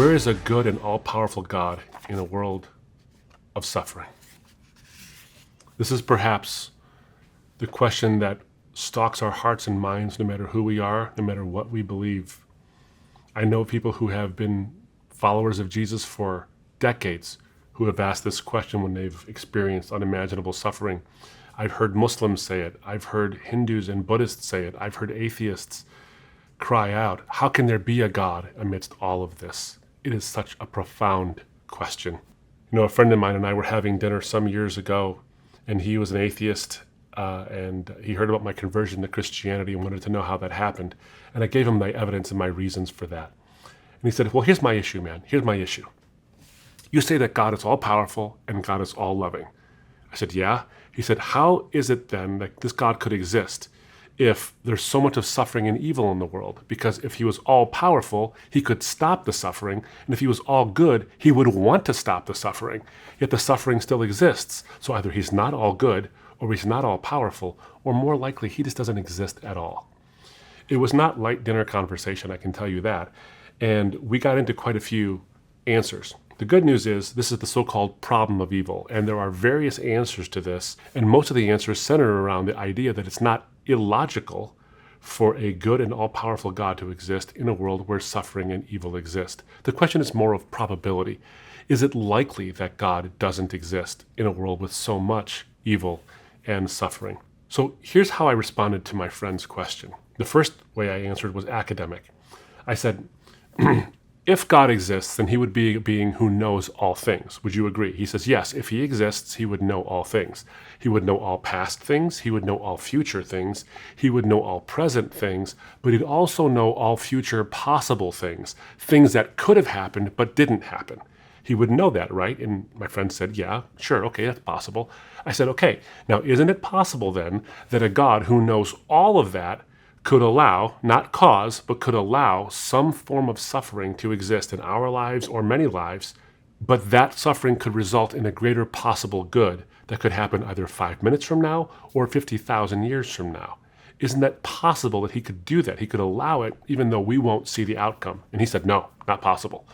Where is a good and all-powerful God in a world of suffering? This is perhaps the question that stalks our hearts and minds no matter who we are, no matter what we believe. I know people who have been followers of Jesus for decades who have asked this question when they've experienced unimaginable suffering. I've heard Muslims say it. I've heard Hindus and Buddhists say it. I've heard atheists cry out, how can there be a God amidst all of this? It is such a profound question. You know, a friend of mine and I were having dinner some years ago, and he was an atheist, and he heard about my conversion to Christianity and wanted to know how that happened. And I gave him my evidence and my reasons for that. And he said, well, here's my issue, man. Here's my issue. You say that God is all-powerful and God is all-loving. I said, yeah. He said, how is it then that this God could exist if there's so much of suffering and evil in the world? Because if he was all-powerful, he could stop the suffering. And if he was all good, he would want to stop the suffering. Yet the suffering still exists. So either he's not all good, or he's not all-powerful, or more likely, he just doesn't exist at all. It was not light dinner conversation, I can tell you that. And we got into quite a few answers. The good news is this is the so-called problem of evil, and there are various answers to this, and most of the answers center around the idea that it's not illogical for a good and all-powerful God to exist in a world where suffering and evil exist. The question is more of probability. Is it likely that God doesn't exist in a world with so much evil and suffering? So here's how I responded to my friend's question. The first way I answered was academic. I said, if God exists, then he would be a being who knows all things. Would you agree? He says, yes, if he exists, he would know all things. He would know all past things. He would know all future things. He would know all present things, but he'd also know all future possible things, things that could have happened but didn't happen. He would know that, right? And my friend said, yeah, sure, okay, that's possible. I said, okay, now isn't it possible then that a God who knows all of that could allow, not cause, but could allow some form of suffering to exist in our lives or many lives, but that suffering could result in a greater possible good that could happen either 5 minutes from now or 50,000 years from now? Isn't that possible that he could do that? He could allow it even though we won't see the outcome. And he said, no, not possible.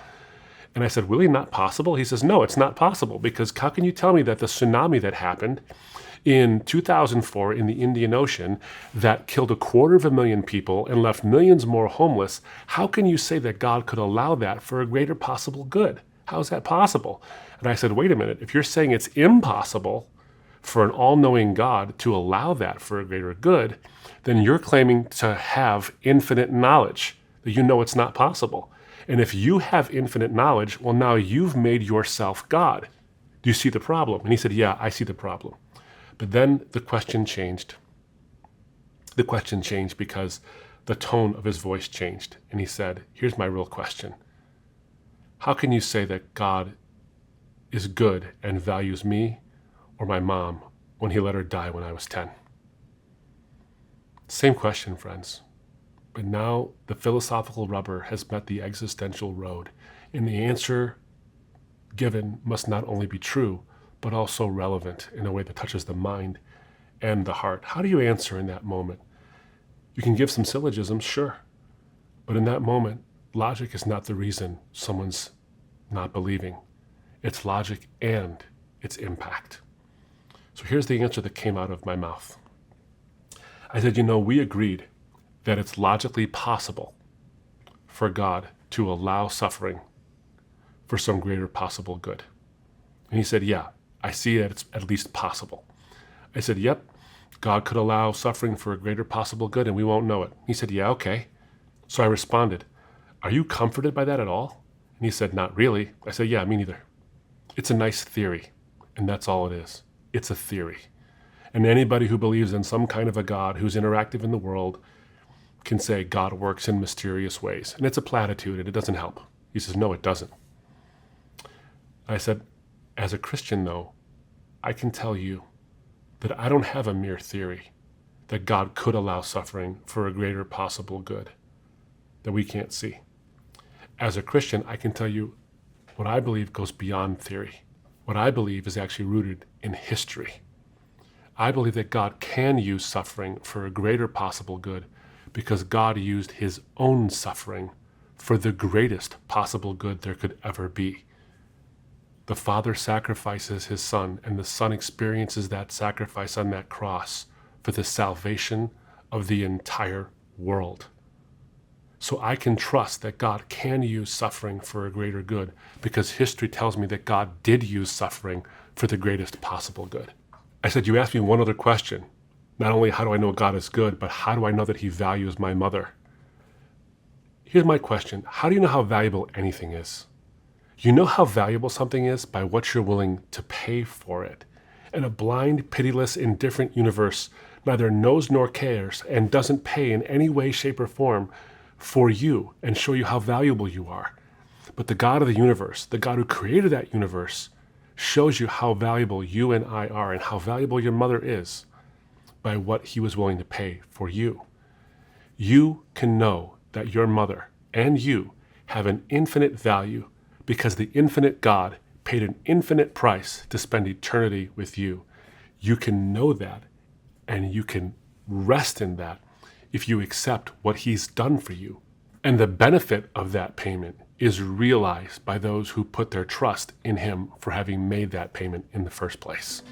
And I said, really not possible? He says, no, it's not possible, because how can you tell me that the tsunami that happened in 2004 in the Indian Ocean that killed 250,000 people and left millions more homeless, how can you say that God could allow that for a greater possible good? How is that possible? And I said, wait a minute, if you're saying it's impossible for an all-knowing God to allow that for a greater good, then you're claiming to have infinite knowledge, that you know it's not possible. And if you have infinite knowledge, well, now you've made yourself God. Do you see the problem? And he said, yeah, I see the problem. But then the question changed. The question changed because the tone of his voice changed. And he said, here's my real question. How can you say that God is good and values me or my mom when he let her die when I was 10? Same question, friends. But now the philosophical rubber has met the existential road, and the answer given must not only be true, but also relevant in a way that touches the mind and the heart. How do you answer in that moment? You can give some syllogisms, sure. But in that moment, logic is not the reason someone's not believing. It's logic and its impact. So here's the answer that came out of my mouth. I said, we agreed that it's logically possible for God to allow suffering for some greater possible good. And he said, yeah, I see that it's at least possible. I said, yep, God could allow suffering for a greater possible good and we won't know it. He said, yeah, okay. So I responded, are you comforted by that at all? And he said, not really. I said, yeah, me neither. It's a nice theory, and that's all it is. It's a theory. And anybody who believes in some kind of a God who's interactive in the world can say God works in mysterious ways. And it's a platitude and it doesn't help. He says, no, it doesn't. I said, as a Christian, though, I can tell you that I don't have a mere theory that God could allow suffering for a greater possible good that we can't see. As a Christian, I can tell you what I believe goes beyond theory. What I believe is actually rooted in history. I believe that God can use suffering for a greater possible good because God used his own suffering for the greatest possible good there could ever be. The Father sacrifices his Son, and the Son experiences that sacrifice on that cross for the salvation of the entire world. So I can trust that God can use suffering for a greater good, because history tells me that God did use suffering for the greatest possible good. I said, you asked me one other question. Not only how do I know God is good, but how do I know that he values my mother? Here's my question. How do you know how valuable anything is? You know how valuable something is by what you're willing to pay for it. And a blind, pitiless, indifferent universe neither knows nor cares and doesn't pay in any way, shape, or form for you and show you how valuable you are. But the God of the universe, the God who created that universe, shows you how valuable you and I are and how valuable your mother is by what he was willing to pay for you. You can know that your mother and you have an infinite value because the infinite God paid an infinite price to spend eternity with you. You can know that, and you can rest in that if you accept what he's done for you. And the benefit of that payment is realized by those who put their trust in him for having made that payment in the first place.